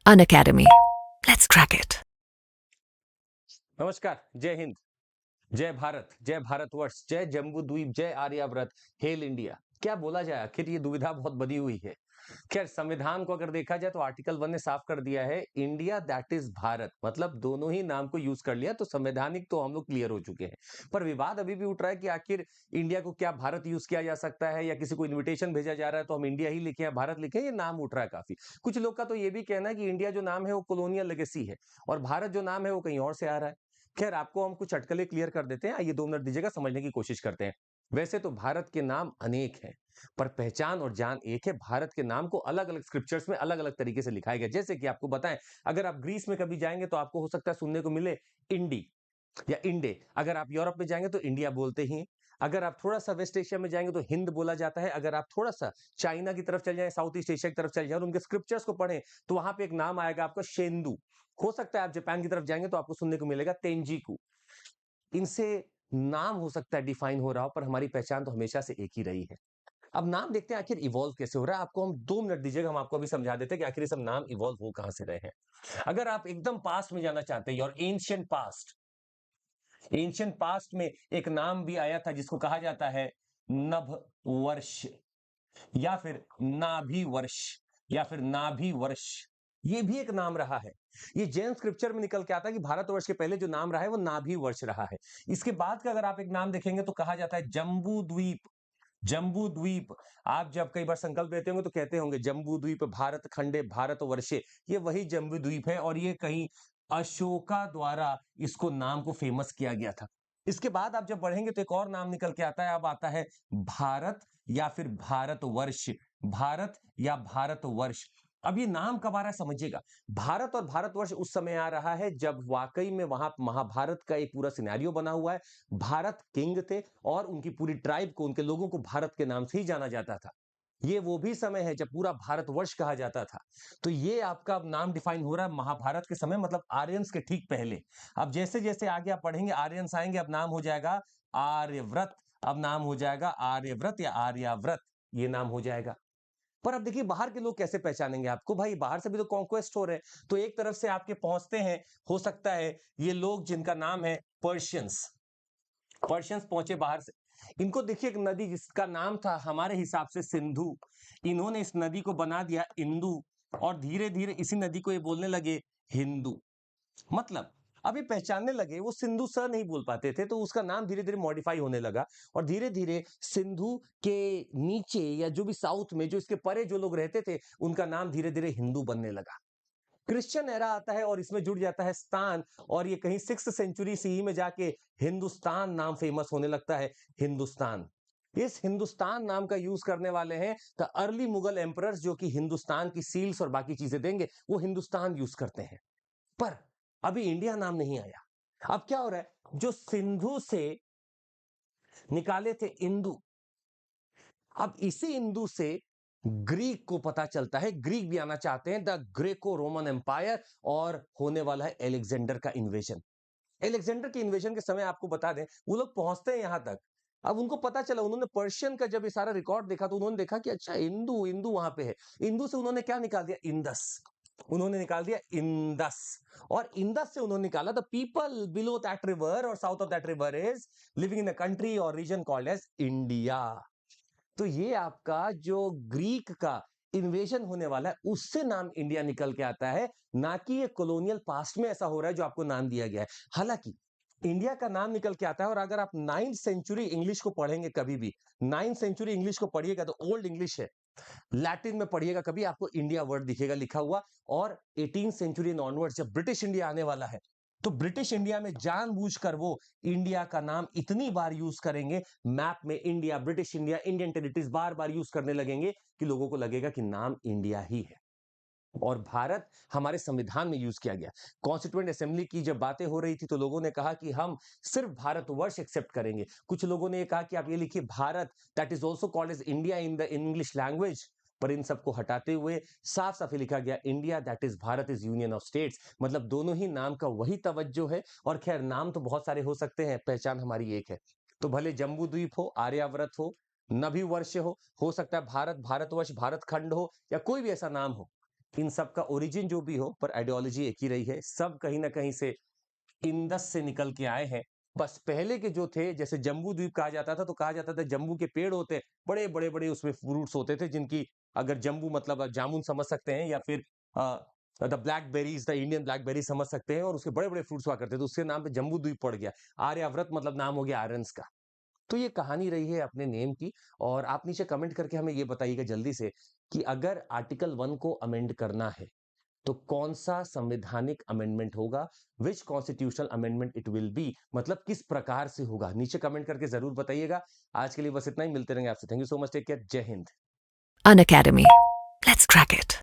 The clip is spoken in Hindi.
Unacademy. Let's crack it. नमस्कार, जय हिंद, जय भारतवर्ष, जय जम्बू द्वीप, जय आर्यावर्त, हेल इंडिया। क्या बोला जाए, आखिर ये दुविधा बहुत बनी हुई है। खैर, संविधान को अगर देखा जाए तो आर्टिकल 1 ने साफ कर दिया है, इंडिया दैट इज भारत, मतलब दोनों ही नाम को यूज कर लिया, तो संवैधानिक तो हम लोग क्लियर हो चुके हैं। पर विवाद अभी भी उठ रहा है कि आखिर इंडिया को क्या भारत यूज किया जा सकता है, या किसी को इन्विटेशन भेजा जा रहा है तो हम इंडिया ही लिखे या भारत लिखे, ये नाम उठ रहा है काफी। कुछ लोग का तो ये भी कहना है कि इंडिया जो नाम है वो कॉलोनियल लेगेसी है, और भारत जो नाम है वो कहीं और से आ रहा है। खैर, आपको हम कुछ अटकलें क्लियर कर देते हैं, आइए 2 मिनट दीजिएगा, समझने की कोशिश करते हैं। वैसे तो भारत के नाम अनेक हैं, पर पहचान और जान एक है। भारत के नाम को अलग अलग स्क्रिप्चर्स में अलग अलग तरीके से लिखाया गया। जैसे कि आपको बताएं, अगर आप ग्रीस में कभी जाएंगे तो आपको हो सकता है सुनने को मिले इंडी या इंडे। अगर आप यूरोप में जाएंगे तो इंडिया बोलते ही हैं। अगर आप थोड़ा सा वेस्ट एशिया में जाएंगे तो हिंद बोला जाता है। अगर आप थोड़ा सा चाइना की तरफ चल जाए, साउथ ईस्ट एशिया की तरफ चल जाए और उनके स्क्रिप्चर्स को पढ़ें, तो वहां पे एक नाम आएगा आपका शेंदू। हो सकता है आप जापान की तरफ जाएंगे तो आपको सुनने को मिलेगा तेंजिकू। इनसे नाम हो सकता है डिफाइन हो रहा हो, पर हमारी पहचान तो हमेशा से एक ही रही है। अब नाम देखते हैं आखिर इवॉल्व कैसे हो रहा है। आपको हम 2 मिनट दीजिएगा, हम आपको अभी समझा देते हैं कि आखिर ये सब नाम इवॉल्व हो कहां से रहे हैं। अगर आप एकदम पास्ट में जाना चाहते हैं, और एंशियंट पास्ट में एक नाम भी आया था जिसको कहा जाता है नभ वर्ष, या फिर नाभि वर्ष, या फिर नाभि वर्ष। ये भी एक नाम रहा है। ये जैन स्क्रिप्चर में निकल के आता है कि भारतवर्ष के पहले जो नाम रहा है वो नाभि वर्ष रहा है। इसके बाद का अगर आप एक नाम देखेंगे तो कहा जाता है जम्बू द्वीप। जम्बू द्वीप। आप जब कई बार संकल्प लेते होंगे तो कहते होंगे जम्बू द्वीप भारत खंडे भारत वर्षे। ये वही जम्बू द्वीप है, और ये कहीं अशोका द्वारा इसको नाम को फेमस किया गया था। इसके बाद आप जब बढ़ेंगे तो एक और नाम निकल के आता है। अब आता है भारत या फिर भारतवर्ष। भारत या भारतवर्ष। अब ये नाम कब आ रहा है समझिएगा। भारत और भारतवर्ष उस समय आ रहा है जब वाकई में वहां महाभारत का एक पूरा सिनेरियो बना हुआ है। भारत किंग थे और उनकी पूरी ट्राइब को, उनके लोगों को भारत के नाम से ही जाना जाता था। ये वो भी समय है जब पूरा भारतवर्ष कहा जाता था। तो ये आपका अब नाम डिफाइन हो रहा है महाभारत के समय, मतलब आर्यंस के ठीक पहले। अब जैसे जैसे आगे आप पढ़ेंगे आर्यंस आएंगे, अब नाम हो जाएगा आर्यव्रत। अब नाम हो जाएगा आर्यव्रत या आर्याव्रत, ये नाम हो जाएगा। पर अब देखिए बाहर के लोग कैसे पहचानेंगे आपको, भाई बाहर से भी तो कॉन्क्वेस्ट हो रहे हैं, तो एक तरफ से आपके पहुंचते हैं, हो सकता है ये लोग जिनका नाम है पर्शियंस। पर्शियंस पहुंचे बाहर से। इनको देखिए एक नदी जिसका नाम था हमारे हिसाब से सिंधु, इन्होंने इस नदी को बना दिया इंदु, और धीरे धीरे इसी नदी को ये बोलने लगे हिंदू। मतलब अभी पहचानने लगे, वो सिंधु सर नहीं बोल पाते थे तो उसका नाम धीरे धीरे मॉडिफाई होने लगा, और धीरे धीरे सिंधु के नीचे या जो भी साउथ में जो इसके परे जो लोग रहते थे उनका नाम धीरे धीरे हिंदू बनने लगा। क्रिश्चियन एरा आता है और इसमें जुड़ जाता है स्थान, और ये कहीं 6th सेंचुरी सीई में जाके हिंदुस्तान नाम फेमस होने लगता है। हिंदुस्तान। इस हिंदुस्तान नाम का यूज करने वाले हैं द अर्ली मुगल एम्परर्स, जो कि हिंदुस्तान की सील्स और बाकी चीजें देंगे, वो हिंदुस्तान यूज करते हैं। पर अभी इंडिया नाम नहीं आया। अब क्या हो रहा है, जो सिंधु से निकाले थे इंदु, अब इसी इंदु से ग्रीक को पता चलता है, ग्रीक भी आना चाहते हैं, द ग्रेको रोमन एम्पायर, और होने वाला है एलेक्जेंडर का इन्वेजन। एलेक्जेंडर के इन्वेजन के समय आपको बता दें, वो लोग पहुंचते हैं यहां तक। अब उनको पता चला, उन्होंने पर्शियन का जब ये सारा रिकॉर्ड देखा तो उन्होंने देखा कि अच्छा इंदु इंदु वहां पे है। इंदु से उन्होंने क्या निकाल दिया, इंदस। उन्होंने निकाल दिया इंदस, और इंदस से उन्होंने निकाला the people below that river और south of that river is living in a country और रीजन कॉल्ड एज इंडिया। तो ये आपका जो ग्रीक का इन्वेजन होने वाला है उससे नाम इंडिया निकल के आता है, ना कि ये कॉलोनियल पास्ट में ऐसा हो रहा है जो आपको नाम दिया गया है। हालांकि इंडिया का नाम निकल के आता है, और अगर आप 9th सेंचुरी इंग्लिश को पढ़ेंगे कभी भी, 9th सेंचुरी इंग्लिश को पढ़िएगा तो ओल्ड इंग्लिश है, लैटिन में पढ़िएगा कभी, आपको इंडिया वर्ड दिखेगा लिखा हुआ। और 18th सेंचुरी ऑनवर्ड जब ब्रिटिश इंडिया आने वाला है, तो ब्रिटिश इंडिया में जानबूझकर वो इंडिया का नाम इतनी बार यूज करेंगे, मैप में India, British India, Indian territories बार बार यूज करने लगेंगे कि लोगों को लगेगा कि नाम इंडिया ही है। और भारत हमारे संविधान में यूज किया गया। कॉन्स्टिट्यूएंट असेंबली की जब बातें हो रही थी तो लोगों ने कहा कि हम सिर्फ भारतवर्ष एक्सेप्ट करेंगे। कुछ लोगों ने कहा कि आप ये लिखिए Bharat, that is also called as India in the English language. पर इन सबको हटाते हुए साफ साफ लिखा गया India that is Bharat is union of states. मतलब दोनों ही नाम का वही तवज्जो है। और खैर नाम तो बहुत सारे हो सकते हैं, पहचान हमारी एक है। तो भले जम्बू द्वीप हो, आर्यावर्त हो, नभी वर्ष हो सकता है भारत, भारतवर्ष, भारत खंड हो, या कोई भी ऐसा नाम हो, इन सब का ओरिजिन जो भी हो, पर आइडियोलॉजी एक ही रही है। सब कहीं ना कहीं से इंदस से निकल के आए हैं। बस पहले के जो थे, जैसे जम्बू द्वीप कहा जाता था, तो कहा जाता था जम्बू के पेड़ होते हैं, बड़े बड़े बड़े उसमें फ्रूट्स होते थे, जिनकी, अगर जम्बू मतलब आप जामुन समझ सकते हैं, या फिर the blackberries, the Indian blackberry समझ सकते हैं, और उसके बड़े बड़े फ्रूट्स हुआ करते थे, उसके नाम पे जम्बू द्वीप पड़ गया। आर्याव्रत मतलब नाम हो गया आर्यंस का। तो ये कहानी रही है अपने नेम की। और आप नीचे कमेंट करके हमें ये बताइएगा जल्दी से कि अगर आर्टिकल 1 को अमेंड करना है तो कौन सा संवैधानिक अमेंडमेंट होगा, which constitutional amendment it will be, मतलब किस प्रकार से होगा, नीचे कमेंट करके जरूर बताइएगा। आज के लिए बस इतना ही, मिलते रहेंगे आपसे। Thank you so much, take care, जय हिंद। An academy. Let's crack it.